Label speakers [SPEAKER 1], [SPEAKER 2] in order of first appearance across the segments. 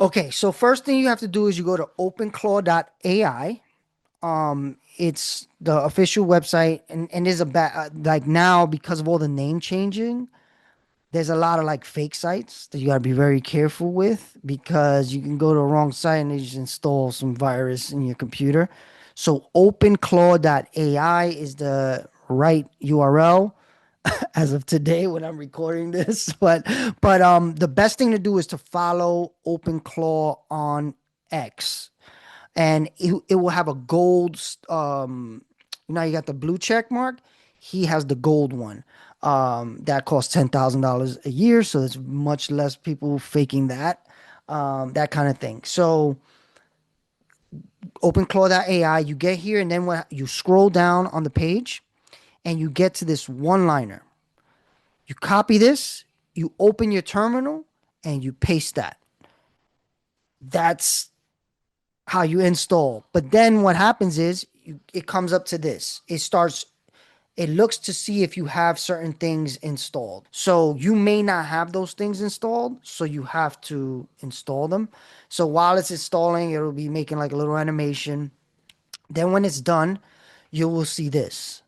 [SPEAKER 1] Okay, so first thing you have to do is you go to OpenClaw.ai. It's the official website, and there's a like now because of all the name changing, there's a lot of like fake sites that you gotta be very careful with because you can go to a wrong site and they just install some virus in your computer. So OpenClaw.ai is the right URL as of today when I'm recording this. But the best thing to do is to follow OpenClaw on X, and it will have a gold. Now you got the blue check mark. He has the gold one. That costs $10,000 a year, so it's much less people faking that. That kind of thing. So OpenClaw.ai, you get here, and then when you scroll down on the page, and you get to this one liner. You copy this, you open your terminal, and you paste that. That's how you install. But then what happens is it comes up to this. It looks to see if you have certain things installed. So you may not have those things installed, so you have to install them. So while it's installing, it'll be making like a little animation. Then when it's done, you will see this,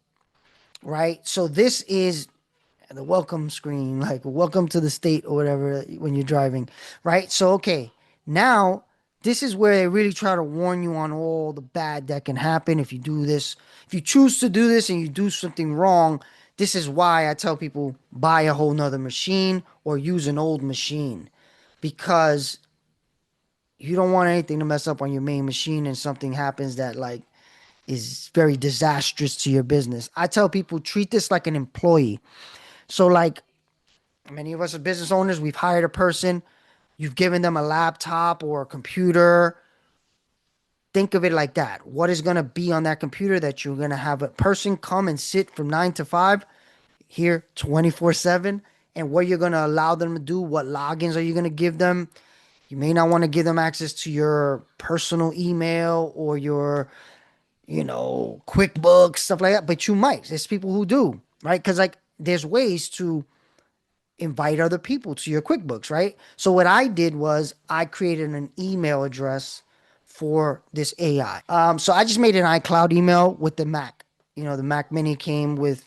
[SPEAKER 1] right? So this is the welcome screen, like welcome to the state or whatever when you're driving, right? So, okay, now this is where they really try to warn you on all the bad that can happen if you do this. If you choose to do this and you do something wrong, this is why I tell people buy a whole nother machine or use an old machine because you don't want anything to mess up on your main machine and something happens that like is very disastrous to your business. I tell people treat this like an employee. So like many of us as business owners, we've hired a person, you've given them a laptop or a computer. Think of it like that. What is going to be on that computer that you're going to have a person come and sit from 9 to 5 here 24/7? And what you're going to allow them to do, what logins are you going to give them? You may not want to give them access to your personal email or your, QuickBooks, stuff like that, but you might. There's people who do, right? Because like there's ways to invite other people to your QuickBooks, right? So what I did was I created an email address for this AI. So I just made an iCloud email with the Mac. The Mac Mini came with,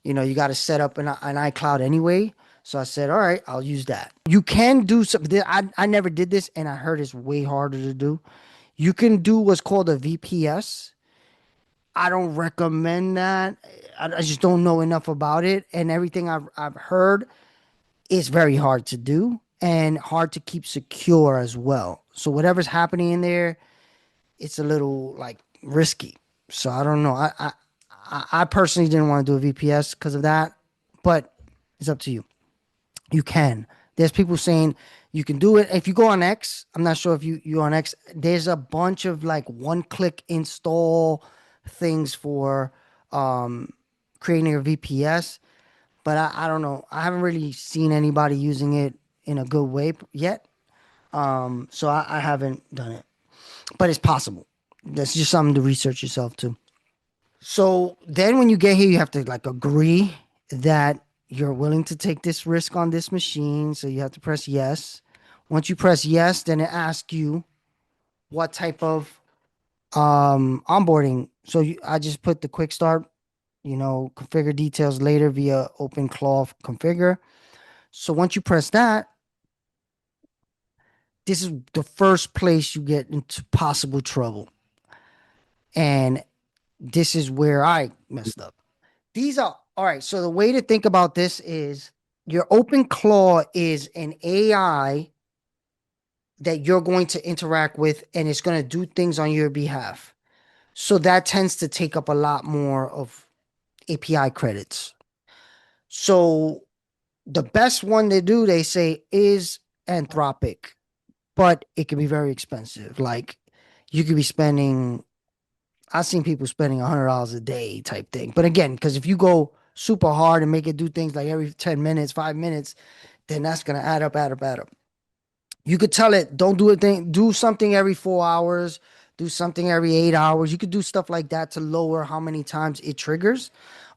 [SPEAKER 1] you got to set up an iCloud anyway. So I said, all right, I'll use that. You can do something. I never did this, and I heard it's way harder to do. You can do what's called a VPS. I don't recommend that. I just don't know enough about it, and everything I've heard is very hard to do and hard to keep secure as well. So whatever's happening in there, it's a little like risky. So I don't know. I personally didn't want to do a VPS because of that, but it's up to you. You can. There's people saying you can do it. If you go on X, I'm not sure if you on X. There's a bunch of like one-click install things for um, creating a VPS, but I don't know. I haven't really seen anybody using it in a good way yet. So I haven't done it, but it's possible. That's just something to research yourself too. So then when you get here, you have to like agree that you're willing to take this risk on this machine. So you have to press yes. Once you press yes, then it asks you what type of onboarding. So I just put the quick start, configure details later via OpenClaw configure. So once you press that, this is the first place you get into possible trouble. And this is where I messed up. These are all right. So the way to think about this is your OpenClaw is an AI that you're going to interact with and it's going to do things on your behalf. So that tends to take up a lot more of API credits. So the best one to do, they say, is Anthropic, but it can be very expensive. Like you could be spending, I've seen people spending $100 a day type thing. But again, because if you go super hard and make it do things like every 10 minutes, 5 minutes, then that's going to add up, add up, add up. You could tell it, don't do a thing, do something every 4 hours, do something every 8 hours. You could do stuff like that to lower how many times it triggers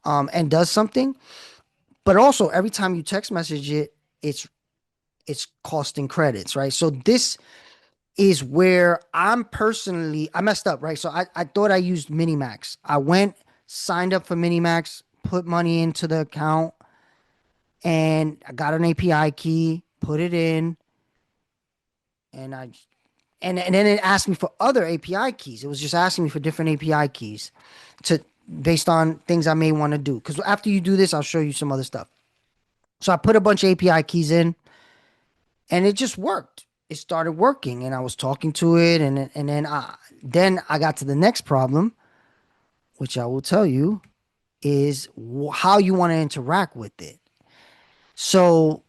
[SPEAKER 1] and does something. But also every time you text message it, it's costing credits, right? So this is where I messed up, right? So I thought I used Minimax. I went, signed up for Minimax, put money into the account, and I got an API key, put it in, and and then it asked me for other API keys. It was just asking me for different API keys to based on things I may want to do. Because after you do this, I'll show you some other stuff. So I put a bunch of API keys in, and it just worked. It started working, and I was talking to it, and then I got to the next problem, which I will tell you is how you want to interact with it. So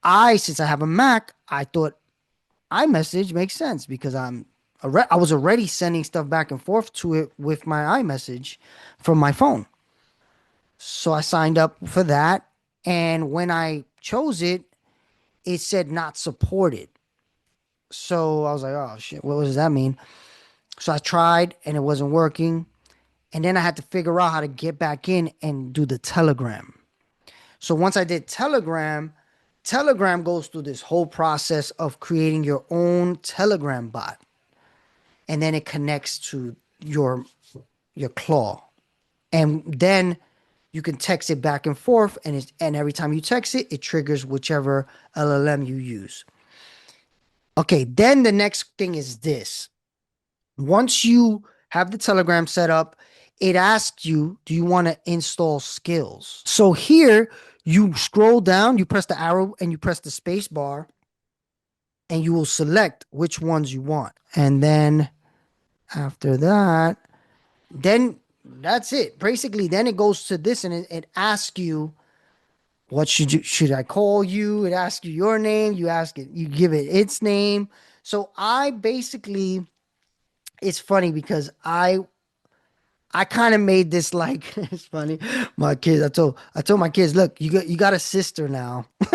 [SPEAKER 1] since I have a Mac, I thought iMessage makes sense because I was already sending stuff back and forth to it with my iMessage from my phone. So I signed up for that, and when I chose it, it said not supported. So I was like, oh shit, what does that mean? So I tried and it wasn't working. And then I had to figure out how to get back in and do the Telegram. So once I did Telegram, Telegram goes through this whole process of creating your own Telegram bot. And then it connects to your Claw. And then you can text it back and forth, and every time you text it, it triggers whichever LLM you use. Okay, then the next thing is this. Once you have the Telegram set up, it asks you, do you want to install skills? So here you scroll down, you press the arrow and you press the space bar, and you will select which ones you want. And then after that, then that's it. Basically, then it goes to this and it asks you, what should I call you? It asks you your name. You ask it, you give it its name. So I basically, it's funny because I kind of made this like it's funny. My kids, I told my kids, look, you got a sister now.
[SPEAKER 2] Don't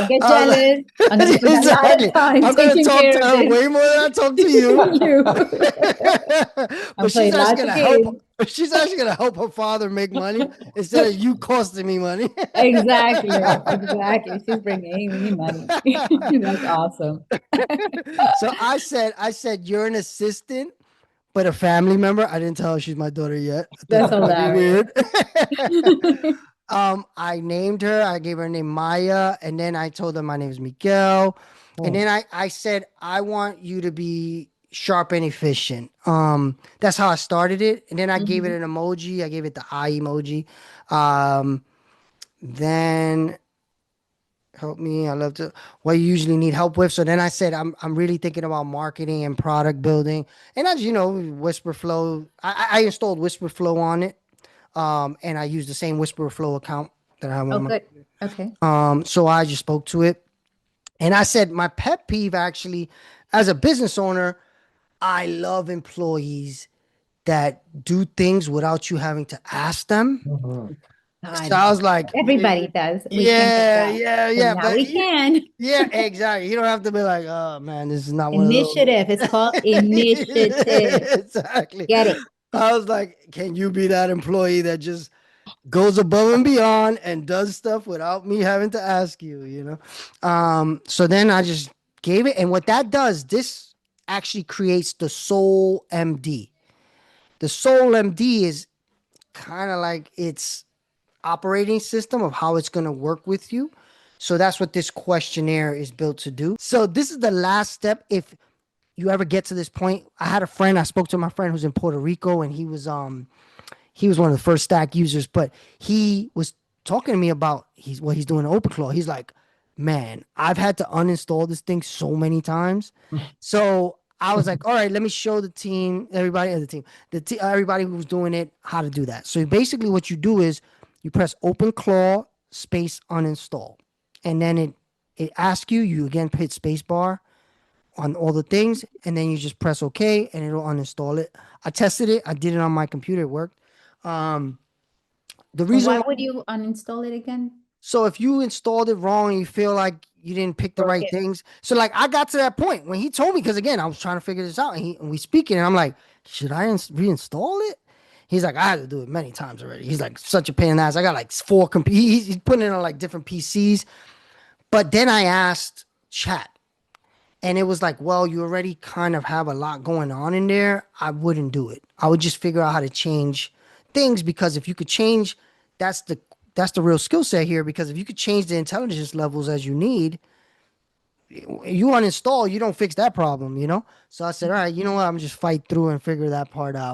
[SPEAKER 2] get
[SPEAKER 1] I was
[SPEAKER 2] jealous. I'm gonna
[SPEAKER 1] like,
[SPEAKER 2] spend a lot of
[SPEAKER 1] exactly.
[SPEAKER 2] time
[SPEAKER 1] I'm gonna
[SPEAKER 2] taking
[SPEAKER 1] talk
[SPEAKER 2] care
[SPEAKER 1] to
[SPEAKER 2] of
[SPEAKER 1] her
[SPEAKER 2] this
[SPEAKER 1] way more than I talk to
[SPEAKER 2] for
[SPEAKER 1] you.
[SPEAKER 2] you. I'm
[SPEAKER 1] But she's
[SPEAKER 2] playing
[SPEAKER 1] actually
[SPEAKER 2] lots of
[SPEAKER 1] gonna help.
[SPEAKER 2] games.
[SPEAKER 1] She's actually gonna help her father make money instead of you costing me money.
[SPEAKER 2] Exactly, exactly. She's bringing me money. That's awesome.
[SPEAKER 1] So I said you're an assistant, but a family member. I didn't tell her she's my daughter yet. I thought
[SPEAKER 2] That's
[SPEAKER 1] that might be
[SPEAKER 2] hilarious.
[SPEAKER 1] weird. I named her. I gave her a name Maya, and then I told her my name is Miguel, and
[SPEAKER 2] Hmm.
[SPEAKER 1] then I said I want you to be sharp and efficient. That's how I started it, and then I gave it
[SPEAKER 2] Mhm.
[SPEAKER 1] an emoji. I gave it the eye emoji. Um, then help me. I love to what you usually need help with. So then I said I'm really thinking about marketing and product building, and as you know, Whisperflow. I installed Whisperflow on it, and I used the same Whisperflow account that I have
[SPEAKER 2] Oh,
[SPEAKER 1] on my.
[SPEAKER 2] good. Okay.
[SPEAKER 1] So I just spoke to it, and I said my pet peeve actually, as a business owner, I love employees that do things without you having to ask them.
[SPEAKER 3] Mhm.
[SPEAKER 1] So
[SPEAKER 2] God,
[SPEAKER 1] I was like,
[SPEAKER 2] everybody does. We can't get
[SPEAKER 1] yeah,
[SPEAKER 2] that,
[SPEAKER 1] yeah,
[SPEAKER 2] but
[SPEAKER 1] yeah,
[SPEAKER 2] now
[SPEAKER 1] but
[SPEAKER 2] we can.
[SPEAKER 1] yeah, exactly. You don't have to be like, oh man, this is not one of those.
[SPEAKER 2] Initiative. It's called initiative.
[SPEAKER 1] Exactly.
[SPEAKER 2] Get it.
[SPEAKER 1] I was like, can you be that employee that just goes above and beyond and does stuff without me having to ask you, you know? So then I just gave it. And what that does, this actually creates the Soul MD. The Soul MD is kind of like its operating system of how it's going to work with you. So that's what this questionnaire is built to do. So this is the last step. If you ever get to this point, I had a friend, I spoke to my friend who's in Puerto Rico, and he was one of the first Stack users, but he was talking to me about what he's doing in OpenClaw. He's like, man, I've had to uninstall this thing so many times. So I was like, all right, let me show the team, everybody at the team, everybody who's doing it, how to do that. So basically, what you do is you press OpenClaw space uninstall, and then it asks you. You again hit space bar on all the things, and then you just press OK, and it'll uninstall it. I tested it. I did it on my computer. It worked. Um, the
[SPEAKER 2] And
[SPEAKER 1] reason
[SPEAKER 2] why
[SPEAKER 1] why,
[SPEAKER 2] would you uninstall it again?
[SPEAKER 1] so if you installed it wrong and you feel like you didn't pick the
[SPEAKER 2] Broke
[SPEAKER 1] right
[SPEAKER 2] it.
[SPEAKER 1] things, so like I got to that point when he told me, because again I was trying to figure this out, and we speaking, and I'm like, should I reinstall it? He's like, I had to do it many times already. He's like, such a pain in the ass. I got like four he's putting it on like different PCs. But then I asked chat, and it was like, well, you already kind of have a lot going on in there. I wouldn't do it. I would just figure out how to change things, because if you could change, that's the that's the real skill set here. Because if you could change the intelligence levels as you need, you uninstall, you don't fix that problem, you know? So I said, all right, you know what? I'm just fight through and figure that part out.